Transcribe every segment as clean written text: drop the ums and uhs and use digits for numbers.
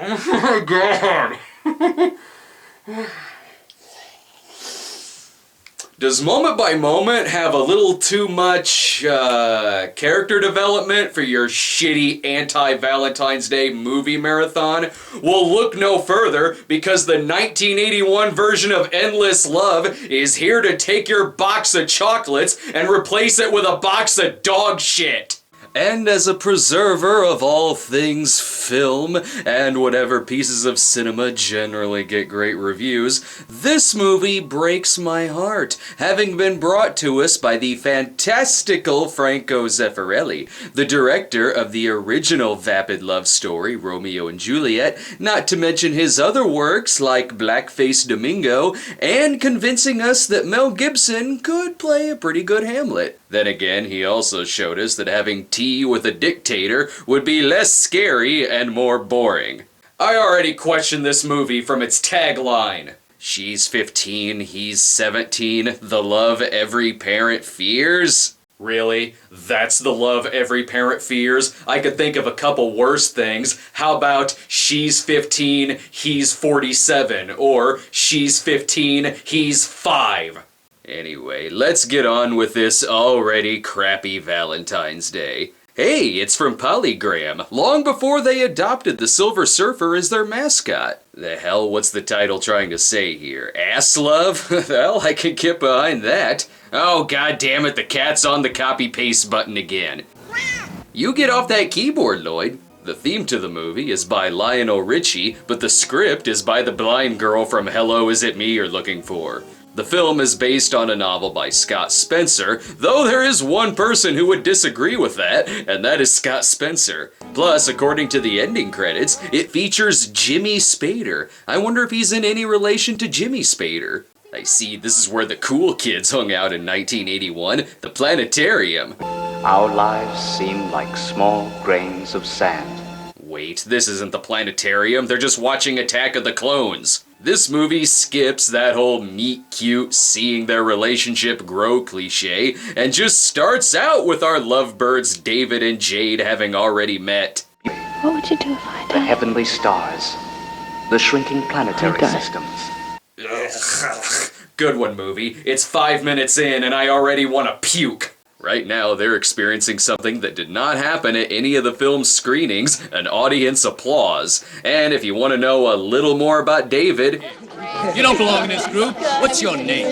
Oh my god! Does Moment by Moment have a little too much character development for your shitty anti-Valentine's Day movie marathon? Well, look no further, because the 1981 version of Endless Love is here to take your box of chocolates and replace it with a box of dog shit. And as a preserver of all things film, and whatever pieces of cinema generally get great reviews, this movie breaks my heart, having been brought to us by the fantastical Franco Zeffirelli, the director of the original vapid love story, Romeo and Juliet, not to mention his other works like Blackface Domingo, and convincing us that Mel Gibson could play a pretty good Hamlet. Then again, he also showed us that having tea with a dictator would be less scary and more boring. I already questioned this movie from its tagline. She's 15, he's 17, the love every parent fears? Really? That's the love every parent fears? I could think of a couple worse things. How about she's 15, he's 47, or she's 15, he's 5? Anyway, let's get on with this already crappy Valentine's Day. Hey, it's from Polygram, long before they adopted the Silver Surfer as their mascot. The hell, what's the title trying to say here? Ass love? Well, I can get behind that. Oh, god damn it, the cat's on the copy-paste button again. You get off that keyboard, Lloyd. The theme to the movie is by Lionel Richie, but the script is by the blind girl from Hello, Is It Me You're Looking For? The film is based on a novel by Scott Spencer, though there is one person who would disagree with that, and that is Scott Spencer. Plus, according to the ending credits, it features Jimmy Spader. I wonder if he's in any relation to Jimmy Spader. I see, this is where the cool kids hung out in 1981, the planetarium. Our lives seem like small grains of sand. Wait, this isn't the planetarium, they're just watching Attack of the Clones. This movie skips that whole meet cute, seeing their relationship grow cliche, and just starts out with our lovebirds David and Jade having already met. What would you do if I died? The heavenly stars, the shrinking planetary systems. Ugh. Good one, movie. It's 5 minutes in and I already want to puke. Right now, they're experiencing something that did not happen at any of the film's screenings, an audience applause. And if you want to know a little more about David... You don't belong in this group. What's your name?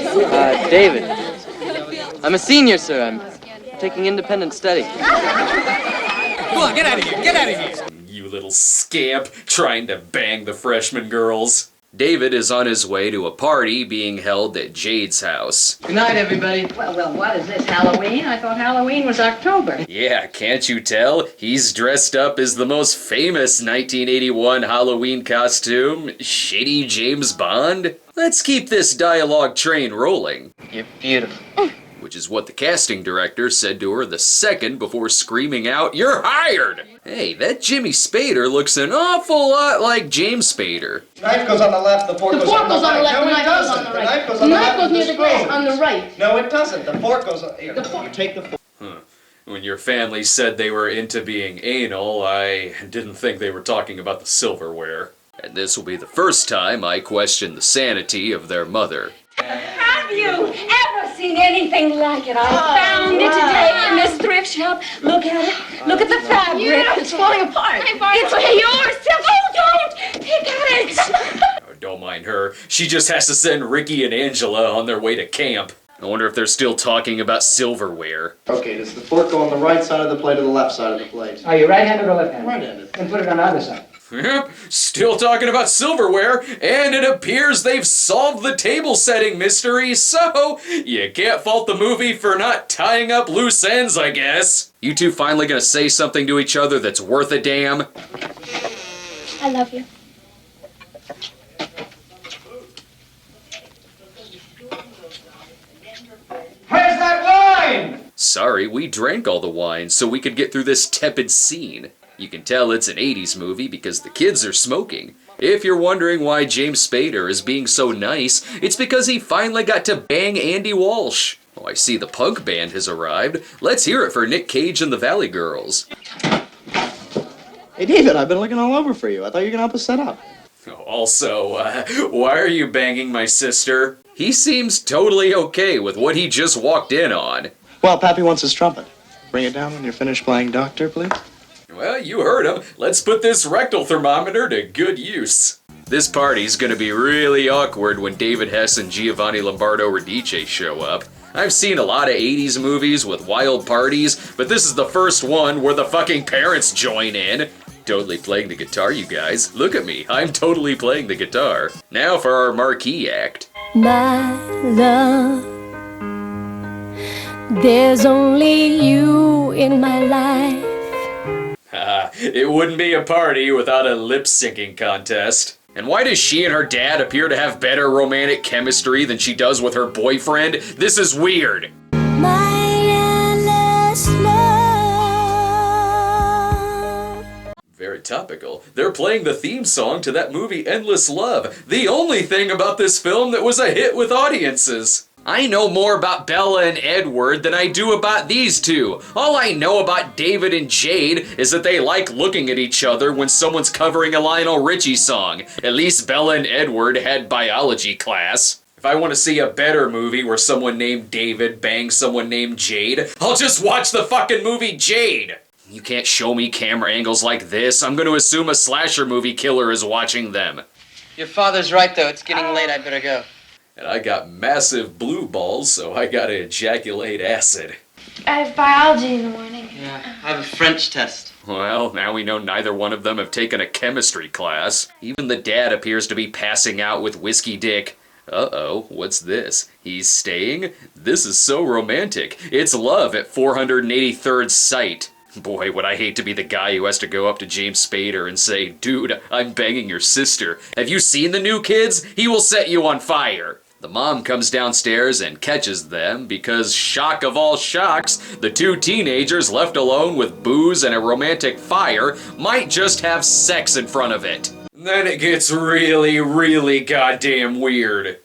David. I'm a senior, sir. I'm taking independent study. Go on, get out of here. Get out of here. You little scamp, trying to bang the freshman girls. David is on his way to a party being held at Jade's house. Good night, everybody. Well, what is this, Halloween? I thought Halloween was October. Yeah, can't you tell? He's dressed up as the most famous 1981 Halloween costume, Shitty James Bond. Let's keep this dialogue train rolling. You're beautiful. Which is what the casting director said to her the second before screaming out, "You're hired!" Hey, that Jimmy Spader looks an awful lot like James Spader. The knife goes on the left, the fork goes on the right. No, No, it it doesn't. doesn't. The The knife knife goes goes on on the the right. left. The knife goes near the grass, on the right. No, it doesn't. The fork goes on... Here, you take the fork. When your family said they were into being anal, I didn't think they were talking about the silverware. And this will be the first time I question the sanity of their mother. Have you ever seen anything like it? I found it today in this thrift shop. Look at it. Look at the fabric. It's falling apart. It's yours. Oh, don't pick at it. Oh, don't mind her. She just has to send Ricky and Angela on their way to camp. I wonder if they're still talking about silverware. Okay, does the fork go on the right side of the plate or the left side of the plate? Are you right-handed or left-handed? Right-handed. Then put it on the other side. Yep, still talking about silverware, and it appears they've solved the table setting mystery, so you can't fault the movie for not tying up loose ends, I guess. You two finally gonna say something to each other that's worth a damn? I love you. Where's that wine? Sorry, we drank all the wine so we could get through this tepid scene. You can tell it's an 80s movie because the kids are smoking. If you're wondering why James Spader is being so nice, it's because he finally got to bang Andy Walsh. Oh, I see the punk band has arrived. Let's hear it for Nick Cage and the Valley Girls. Hey, David, I've been looking all over for you. I thought you were gonna help us set up. Also, why are you banging my sister? He seems totally okay with what he just walked in on. Well, Pappy wants his trumpet. Bring it down when you're finished playing Doctor, please. Well, you heard him. Let's put this rectal thermometer to good use. This party's gonna be really awkward when David Hess and Giovanni Lombardo Radice show up. I've seen a lot of 80s movies with wild parties, but this is the first one where the fucking parents join in. Totally playing the guitar, you guys. Look at me, I'm totally playing the guitar. Now for our marquee act. My love, there's only you in my life. It wouldn't be a party without a lip-syncing contest. And why does she and her dad appear to have better romantic chemistry than she does with her boyfriend? This is weird. My endless love. Very topical. They're playing the theme song to that movie Endless Love, the only thing about this film that was a hit with audiences. I know more about Bella and Edward than I do about these two. All I know about David and Jade is that they like looking at each other when someone's covering a Lionel Richie song. At least Bella and Edward had biology class. If I want to see a better movie where someone named David bangs someone named Jade, I'll just watch the fucking movie Jade. You can't show me camera angles like this. I'm going to assume a slasher movie killer is watching them. Your father's right, though. It's getting late. I better go. And I got massive blue balls, so I gotta ejaculate acid. I have biology in the morning. Yeah, I have a French test. Well, now we know neither one of them have taken a chemistry class. Even the dad appears to be passing out with Whiskey Dick. Uh-oh, what's this? He's staying? This is so romantic. It's love at 483rd sight. Boy, would I hate to be the guy who has to go up to James Spader and say, "Dude, I'm banging your sister. Have you seen the new kids? He will set you on fire." The mom comes downstairs and catches them because, shock of all shocks, the two teenagers left alone with booze and a romantic fire might just have sex in front of it. Then it gets really, really goddamn weird.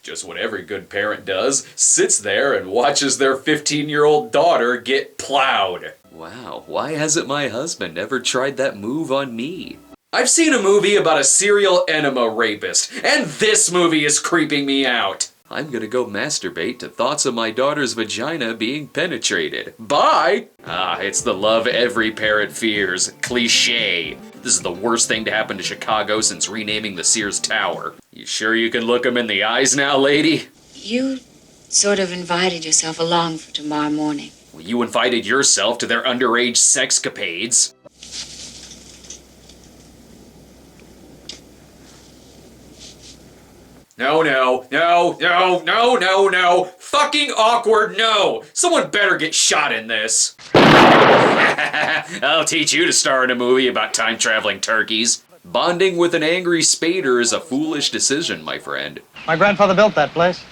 Just what every good parent does, sits there and watches their 15-year-old daughter get plowed. Wow, why hasn't my husband ever tried that move on me? I've seen a movie about a serial enema rapist, and this movie is creeping me out. I'm gonna go masturbate to thoughts of my daughter's vagina being penetrated. Bye! Ah, it's the love every parent fears. Cliché. This is the worst thing to happen to Chicago since renaming the Sears Tower. You sure you can look him in the eyes now, lady? You sort of invited yourself along for tomorrow morning. Well, you invited yourself to their underage sexcapades. No, no, no, no, no, no, no. Fucking awkward, no. Someone better get shot in this. I'll teach you to star in a movie about time-traveling turkeys. Bonding with an angry Spader is a foolish decision, my friend. My grandfather built that place.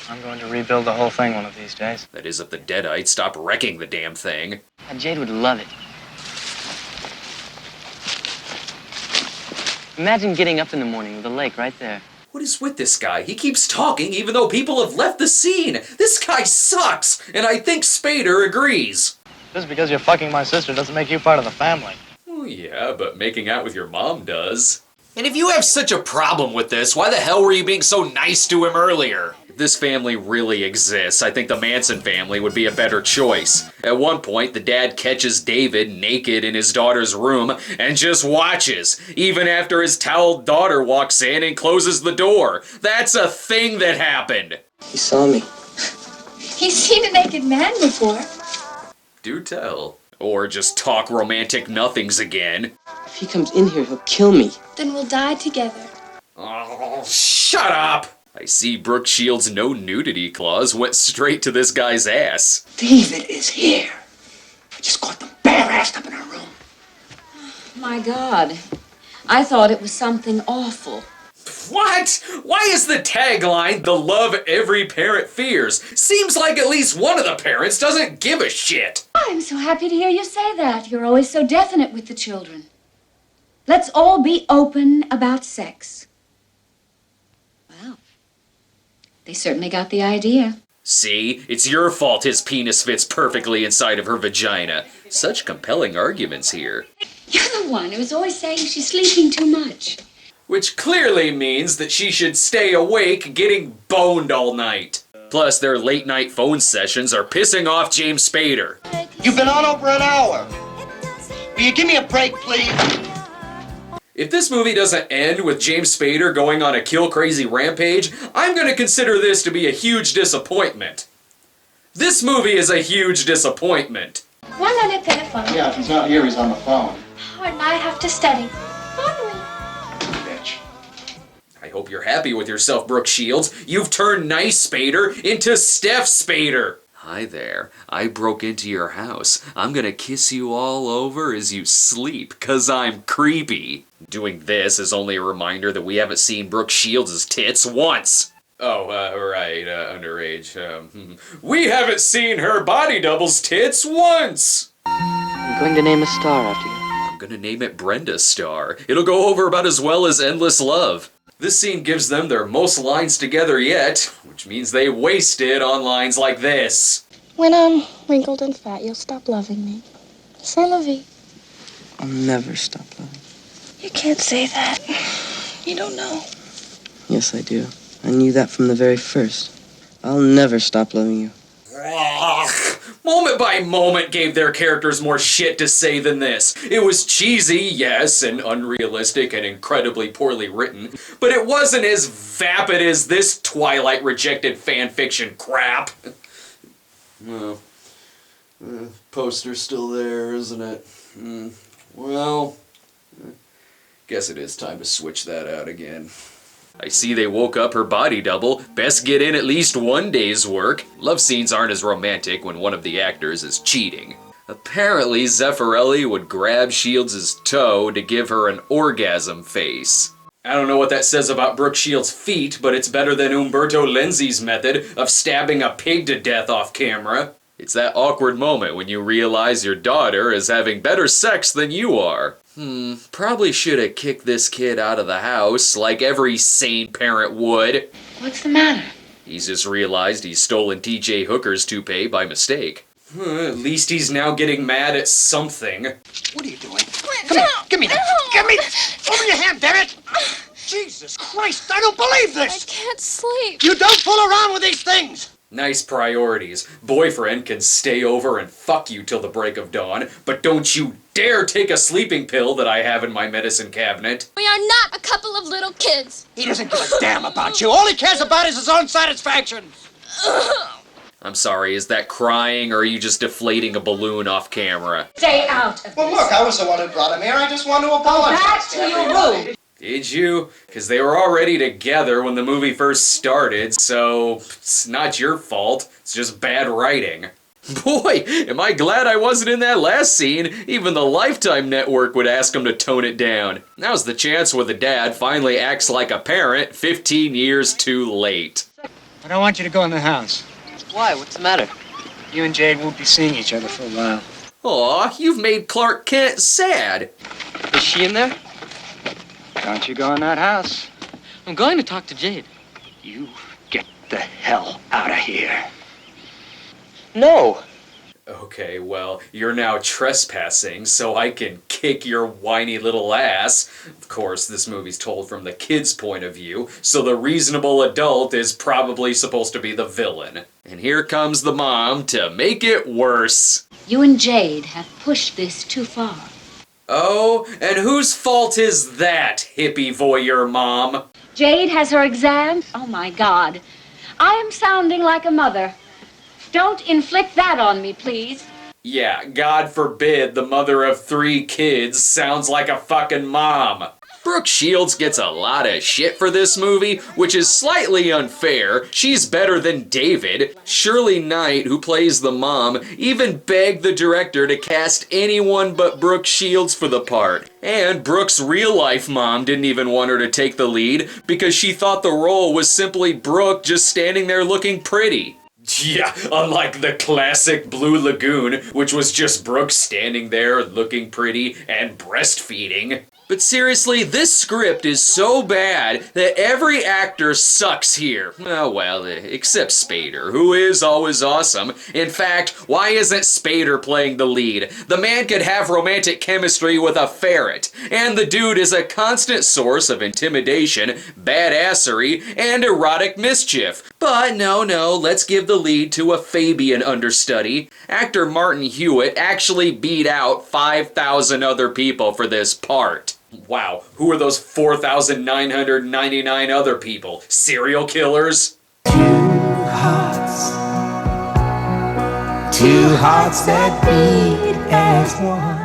I'm going to rebuild the whole thing one of these days. That is if the Deadites stop wrecking the damn thing. Jade would love it. Imagine getting up in the morning with a lake right there. What is with this guy? He keeps talking even though people have left the scene. This guy sucks, and I think Spader agrees. Just because you're fucking my sister doesn't make you part of the family. Oh yeah, but making out with your mom does. And if you have such a problem with this, why the hell were you being so nice to him earlier? If this family really exists, I think the Manson family would be a better choice. At one point, the dad catches David naked in his daughter's room and just watches, even after his toweled daughter walks in and closes the door. That's a thing that happened. He saw me. He's seen a naked man before. Do tell. Or just talk romantic nothings again. If he comes in here, he'll kill me. Then we'll die together. Oh, shut up! I see Brooke Shields' no nudity clause went straight to this guy's ass. David is here. I just caught them bare-assed up in our room. My God. I thought it was something awful. What? Why is the tagline, "The love every parent fears"? Seems like at least one of the parents doesn't give a shit. I'm so happy to hear you say that. You're always so definite with the children. Let's all be open about sex. Well, they certainly got the idea. See? It's your fault his penis fits perfectly inside of her vagina. Such compelling arguments here. You're the one who's always saying she's sleeping too much. Which clearly means that she should stay awake getting boned all night. Plus, their late night phone sessions are pissing off James Spader. You've been on over an hour. Will you give me a break, please? If this movie doesn't end with James Spader going on a kill-crazy rampage, I'm gonna consider this to be a huge disappointment. This movie is a huge disappointment. One on the telephone. Yeah, if he's not here, he's on the phone. Oh, and I have to study. Bitch. I hope you're happy with yourself, Brooke Shields. You've turned nice Spader into Steph Spader. Hi there. I broke into your house. I'm gonna kiss you all over as you sleep, 'cause I'm creepy. Doing this is only a reminder that we haven't seen Brooke Shields' tits once. Oh, right, underage. We haven't seen her body double's tits once! I'm going to name a star after you. I'm gonna name it Brenda Star. It'll go over about as well as Endless Love. This scene gives them their most lines together yet, which means they wasted on lines like this. When I'm wrinkled and fat, you'll stop loving me. C'est la vie. I'll never stop loving. You can't say that. You don't know. Yes, I do. I knew that from the very first. I'll never stop loving you. Moment by Moment gave their characters more shit to say than this. It was cheesy, yes, and unrealistic and incredibly poorly written, but it wasn't as vapid as this Twilight rejected fanfiction crap. Well, the poster's still there, isn't it? Well, guess it is time to switch that out again. I see they woke up her body double. Best get in at least one day's work. Love scenes aren't as romantic when one of the actors is cheating. Apparently, Zeffirelli would grab Shields' toe to give her an orgasm face. I don't know what that says about Brooke Shields' feet, but it's better than Umberto Lenzi's method of stabbing a pig to death off camera. It's that awkward moment when you realize your daughter is having better sex than you are. Probably should have kicked this kid out of the house, like every sane parent would. What's the matter? He's just realized he's stolen TJ Hooker's toupee by mistake. At least he's now getting mad at something. What are you doing? Come here, give me that. Give me that. Over your hand, damn it. Jesus Christ, I don't believe this. I can't sleep. You don't fool around with these things. Nice priorities. Boyfriend can stay over and fuck you till the break of dawn, but don't you dare take a sleeping pill that I have in my medicine cabinet. We are not a couple of little kids. He doesn't give a damn about you. All he cares about is his own satisfaction. I'm sorry, is that crying or are you just deflating a balloon off camera? Stay out of Well, this. look, I was the one who brought him here. I just want to apologize. Back to your everybody. room. Did you? Because they were already together when the movie first started, so it's not your fault. It's just bad writing. Boy, am I glad I wasn't in that last scene. Even the Lifetime Network would ask him to tone it down. Now's the chance where the dad finally acts like a parent 15 years too late. I don't want you to go in the house. Why? What's the matter? You and Jade won't be seeing each other for a while. Aw, you've made Clark Kent sad. Is she in there? Don't you go in that house. I'm going to talk to Jade. You get the hell out of here. No. Okay, well, you're now trespassing, so I can kick your whiny little ass. Of course, this movie's told from the kid's point of view, so the reasonable adult is probably supposed to be the villain. And here comes the mom to make it worse. You and Jade have pushed this too far. Oh, and whose fault is that, hippie voyeur mom? Jade has her exam. Oh, my God. I am sounding like a mother. Don't inflict that on me, please. Yeah, God forbid the mother of 3 kids sounds like a fucking mom. Brooke Shields gets a lot of shit for this movie, which is slightly unfair. She's better than David. Shirley Knight, who plays the mom, even begged the director to cast anyone but Brooke Shields for the part. And Brooke's real-life mom didn't even want her to take the lead because she thought the role was simply Brooke just standing there looking pretty. Yeah, unlike the classic Blue Lagoon, which was just Brooke standing there looking pretty and breastfeeding. But seriously, this script is so bad that every actor sucks here. Oh well, except Spader, who is always awesome. In fact, why isn't Spader playing the lead? The man could have romantic chemistry with a ferret, and the dude is a constant source of intimidation, badassery, and erotic mischief. But no, let's give the lead to a Fabian understudy. Actor Martin Hewitt actually beat out 5,000 other people for this part. Wow, who are those 4,999 other people? Serial killers? Two hearts that beat as one.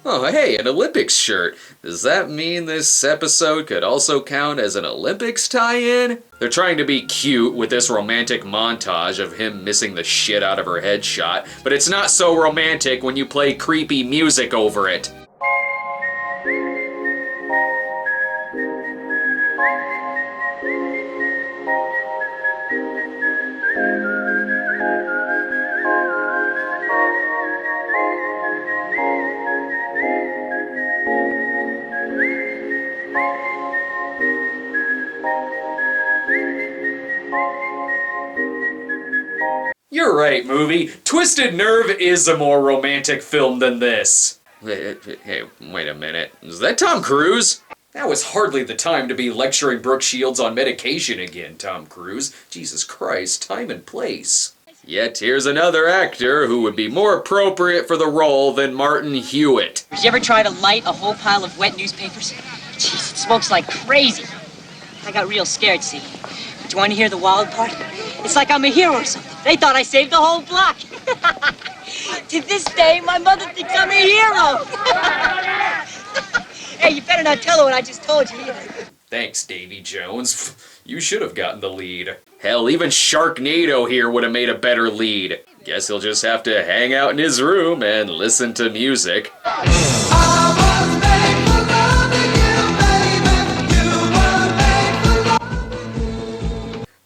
Oh, hey, an Olympics shirt. Does that mean this episode could also count as an Olympics tie-in? They're trying to be cute with this romantic montage of him missing the shit out of her headshot, but it's not so romantic when you play creepy music over it. You're right, movie. Twisted Nerve is a more romantic film than this. Hey, wait a minute. Is that Tom Cruise? That was hardly the time to be lecturing Brooke Shields on medication again, Tom Cruise. Jesus Christ, time and place. Yet here's another actor who would be more appropriate for the role than Martin Hewitt. Did you ever try to light a whole pile of wet newspapers? Jeez, it smokes like crazy. I got real scared, see. But you want to hear the wild part? It's like I'm a hero or something. They thought I saved the whole block. To this day, my mother thinks I'm a hero. Hey, you better not tell her what I just told you either. Thanks, Davy Jones. You should have gotten the lead. Hell, even Sharknado here would have made a better lead. Guess he'll just have to hang out in his room and listen to music.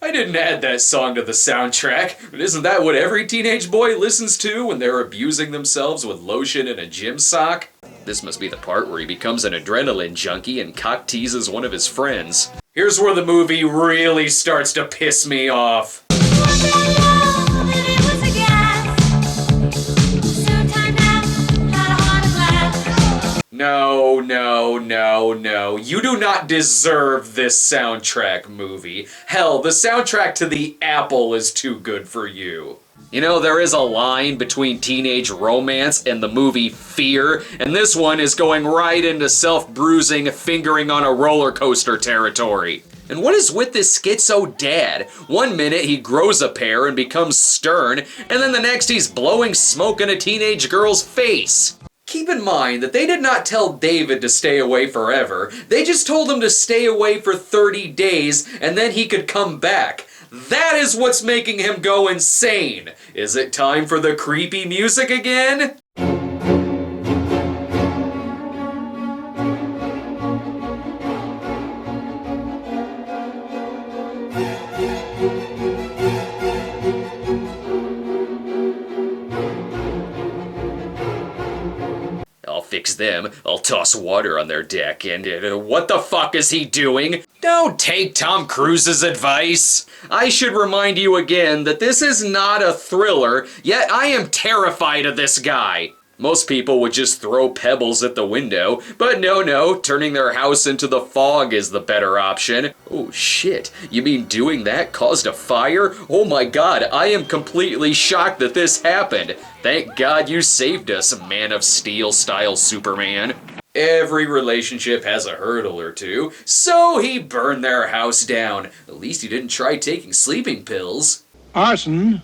I didn't add that song to the soundtrack, but isn't that what every teenage boy listens to when they're abusing themselves with lotion and a gym sock? This must be the part where he becomes an adrenaline junkie and cock teases one of his friends. Here's where the movie really starts to piss me off. No. You do not deserve this soundtrack, movie. Hell, the soundtrack to The Apple is too good for you. You know, there is a line between teenage romance and the movie Fear, and this one is going right into self-bruising, fingering on a roller coaster territory. And what is with this schizo dad? One minute he grows a pair and becomes stern, and then the next he's blowing smoke in a teenage girl's face. Keep in mind that they did not tell David to stay away forever. They just told him to stay away for 30 days and then he could come back. That is what's making him go insane. Is it time for the creepy music again? I'll fix them. I'll toss water on their deck and what the fuck is he doing? Don't take Tom Cruise's advice. I should remind you again that this is not a thriller, yet I am terrified of this guy. Most people would just throw pebbles at the window, but no, turning their house into the fog is the better option. Oh shit, you mean doing that caused a fire? Oh my god, I am completely shocked that this happened. Thank God you saved us, Man of Steel style Superman. Every relationship has a hurdle or two, so he burned their house down. At least he didn't try taking sleeping pills. Arson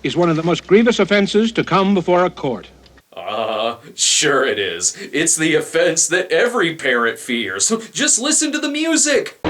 is one of the most grievous offenses to come before a court. Sure it is. It's the offense that every parent fears. Just listen to the music.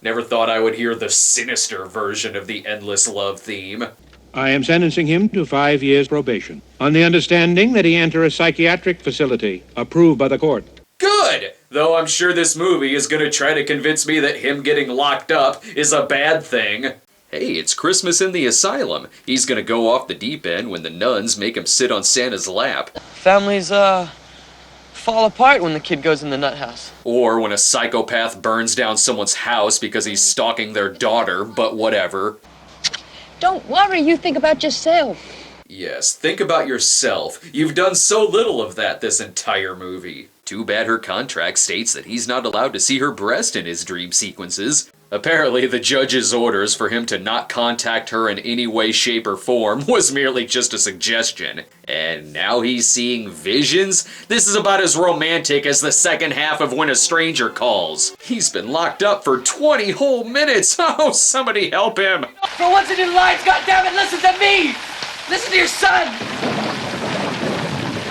Never thought I would hear the sinister version of the Endless Love theme. I am sentencing him to 5 years probation, on the understanding that he enter a psychiatric facility approved by the court. Good! Though I'm sure this movie is gonna try to convince me that him getting locked up is a bad thing. Hey, it's Christmas in the asylum. He's gonna go off the deep end when the nuns make him sit on Santa's lap. Families, fall apart when the kid goes in the nut house. Or when a psychopath burns down someone's house because he's stalking their daughter, but whatever. Don't worry, you think about yourself. Yes, think about yourself. You've done so little of that this entire movie. Too bad her contract states that he's not allowed to see her breast in his dream sequences. Apparently, the judge's orders for him to not contact her in any way, shape, or form was merely just a suggestion. And now he's seeing visions? This is about as romantic as the second half of When a Stranger Calls. He's been locked up for 20 whole minutes. Oh, somebody help him! For once in your lives, goddammit, listen to me! Listen to your son!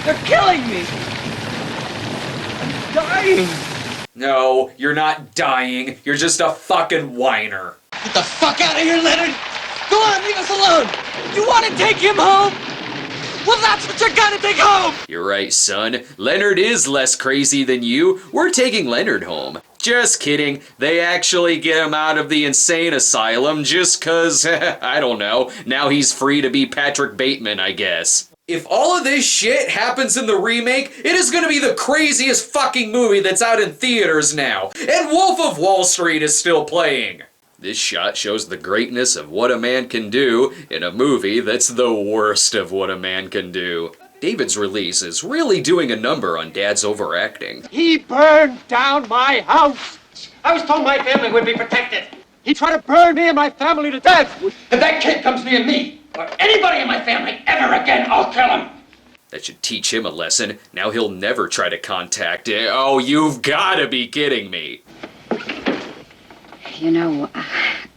They're killing me! I'm dying! No, you're not dying. You're just a fucking whiner. Get the fuck out of here, Leonard! Go on, leave us alone! You want to take him home? Well, that's what you're gonna take home! You're right, son. Leonard is less crazy than you. We're taking Leonard home. Just kidding. They actually get him out of the insane asylum just 'cause, I don't know, now he's free to be Patrick Bateman, I guess. If all of this shit happens in the remake, it is gonna be the craziest fucking movie that's out in theaters now. And Wolf of Wall Street is still playing. This shot shows the greatness of what a man can do in a movie that's the worst of what a man can do. David's release is really doing a number on Dad's overacting. He burned down my house. I was told my family would be protected. He tried to burn me and my family to death. If that kid comes near me, or anybody in my family ever again, I'll kill him. That should teach him a lesson. Now he'll never try to contact it. Oh, you've gotta be kidding me. You know,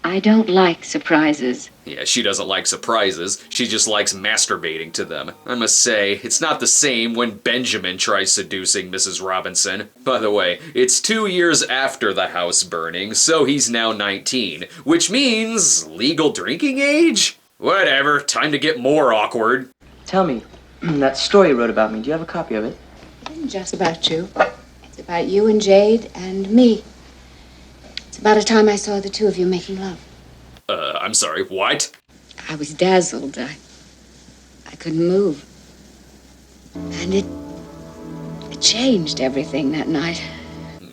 I don't like surprises. Yeah, she doesn't like surprises. She just likes masturbating to them. I must say, it's not the same when Benjamin tries seducing Mrs. Robinson. By the way, it's 2 years after the house burning, so he's now 19, which means legal drinking age? Whatever, time to get more awkward. Tell me, that story you wrote about me, do you have a copy of it? It isn't just about you. It's about you and Jade and me. It's about a time I saw the two of you making love. I'm sorry, what? I was dazzled. I couldn't move. And it changed everything that night.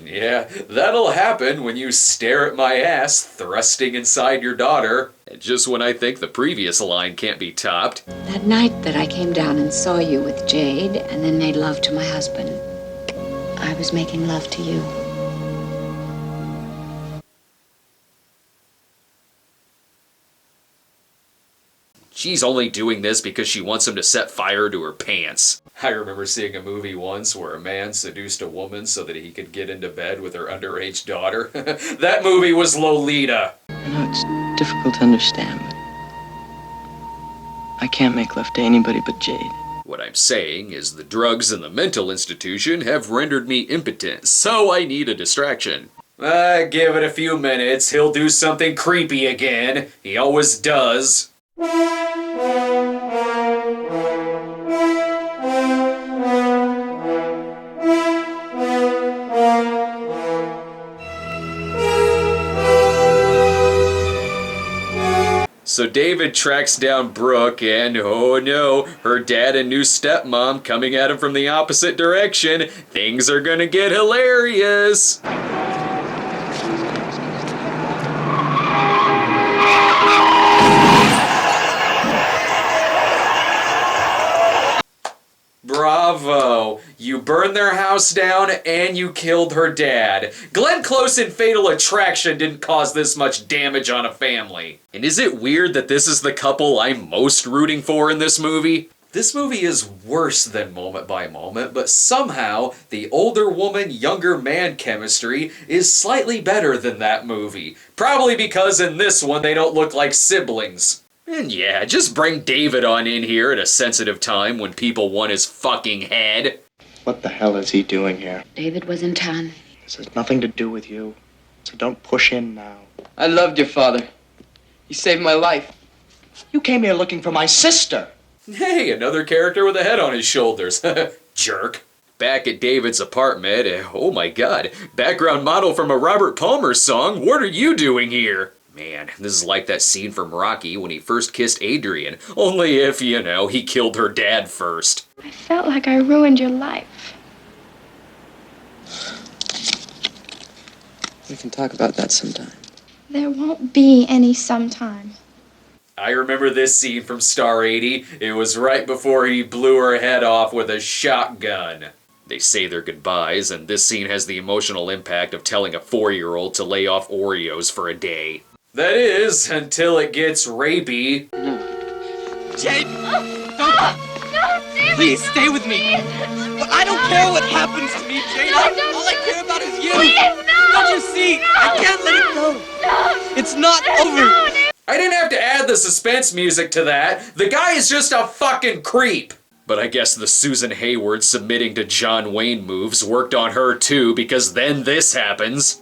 Yeah, that'll happen when you stare at my ass thrusting inside your daughter. And just when I think the previous line can't be topped. That night that I came down and saw you with Jade and then made love to my husband, I was making love to you. She's only doing this because she wants him to set fire to her pants. I remember seeing a movie once where a man seduced a woman so that he could get into bed with her underage daughter. That movie was Lolita. I know it's difficult to understand, but I can't make love to anybody but Jade. What I'm saying is the drugs in the mental institution have rendered me impotent, so I need a distraction. Give it a few minutes, he'll do something creepy again. He always does. So David tracks down Brooke and, oh no, her dad and new stepmom coming at him from the opposite direction. Things are gonna get hilarious. Bravo! You burned their house down and you killed her dad. Glenn Close in Fatal Attraction didn't cause this much damage on a family. And is it weird that this is the couple I'm most rooting for in this movie? This movie is worse than Moment by Moment, but somehow the older woman, younger man chemistry is slightly better than that movie. Probably because in this one they don't look like siblings. And yeah, just bring David on in here at a sensitive time when people want his fucking head. What the hell is he doing here? David was in town. This has nothing to do with you, so don't push in now. I loved your father. He saved my life. You came here looking for my sister. Hey, another character with a head on his shoulders. Jerk. Back at David's apartment, oh my god, background model from a Robert Palmer song, what are you doing here? Man, this is like that scene from Rocky when he first kissed Adrian, only if, you know, he killed her dad first. I felt like I ruined your life. We can talk about that sometime. There won't be any sometime. I remember this scene from Star 80. It was right before he blew her head off with a shotgun. They say their goodbyes, and this scene has the emotional impact of telling a 4-year-old to lay off Oreos for a day. That is, until it gets rapey. Jade! Don't! Please, stay with me! But I don't care what happens to me, Jade! All I care about is you! Don't you see? I can't let it go! It's not over! I didn't have to add the suspense music to that. The guy is just a fucking creep. But I guess the Susan Hayward submitting to John Wayne moves worked on her too, because then this happens.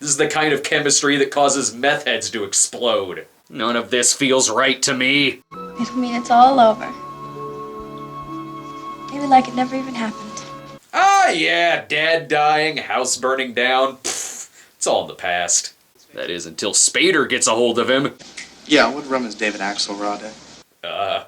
This is the kind of chemistry that causes meth heads to explode. None of this feels right to me. It'll mean it's all over. Maybe like it never even happened. Ah, yeah, dad dying, house burning down. Pfft, it's all in the past. That is, until Spader gets a hold of him. Yeah, what room is David Axelrod in? I'm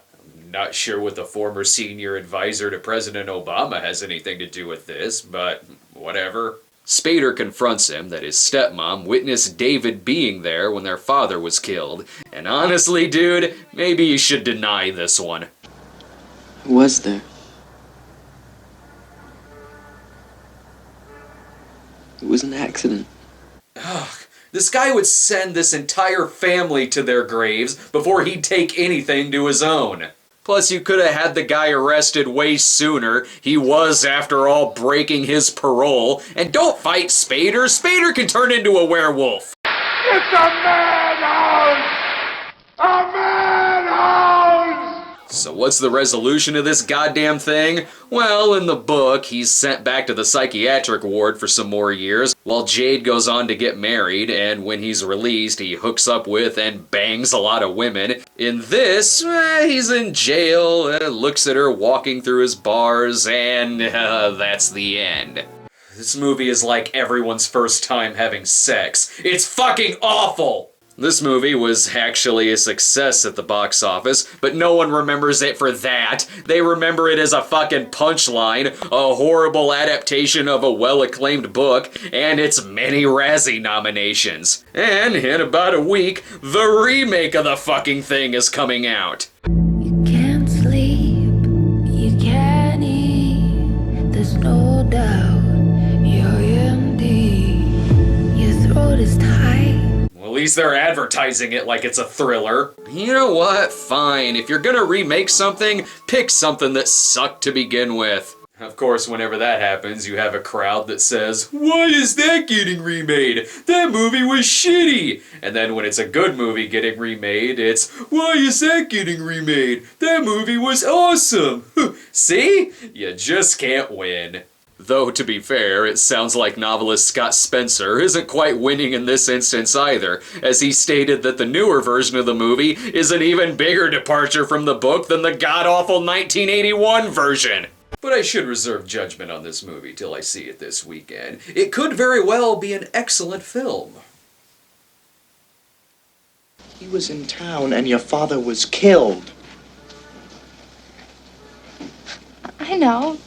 not sure what the former senior advisor to President Obama has anything to do with this, but whatever. Spader confronts him that his stepmom witnessed David being there when their father was killed. And honestly, dude, maybe you should deny this one. Who was there? It was an accident. Ugh, this guy would send this entire family to their graves before he'd take anything to his own. Plus, you could have had the guy arrested way sooner. He was, after all, breaking his parole. And don't fight Spader. Spader can turn into a werewolf. It's a madhouse! A madhouse! So what's the resolution of this goddamn thing? Well, in the book, he's sent back to the psychiatric ward for some more years, while Jade goes on to get married, and when he's released, he hooks up with and bangs a lot of women. In this, he's in jail, looks at her walking through his bars, and that's the end. This movie is like everyone's first time having sex. It's fucking awful! This movie was actually a success at the box office, but no one remembers it for that. They remember it as a fucking punchline, a horrible adaptation of a well-acclaimed book, and its many Razzie nominations. And in about a week, the remake of the fucking thing is coming out. You can't sleep, you can't eat, there's no doubt you're empty, your throat is tight. At least they're advertising it like it's a thriller. You know what? Fine. If you're gonna remake something, pick something that sucked to begin with. Of course, whenever that happens, you have a crowd that says, "Why is that getting remade? That movie was shitty!" And then when it's a good movie getting remade, it's, "Why is that getting remade? That movie was awesome!" See? You just can't win. Though, to be fair, it sounds like novelist Scott Spencer isn't quite winning in this instance either, as he stated that the newer version of the movie is an even bigger departure from the book than the god-awful 1981 version. But I should reserve judgment on this movie till I see it this weekend. It could very well be an excellent film. He was in town and your father was killed. I know.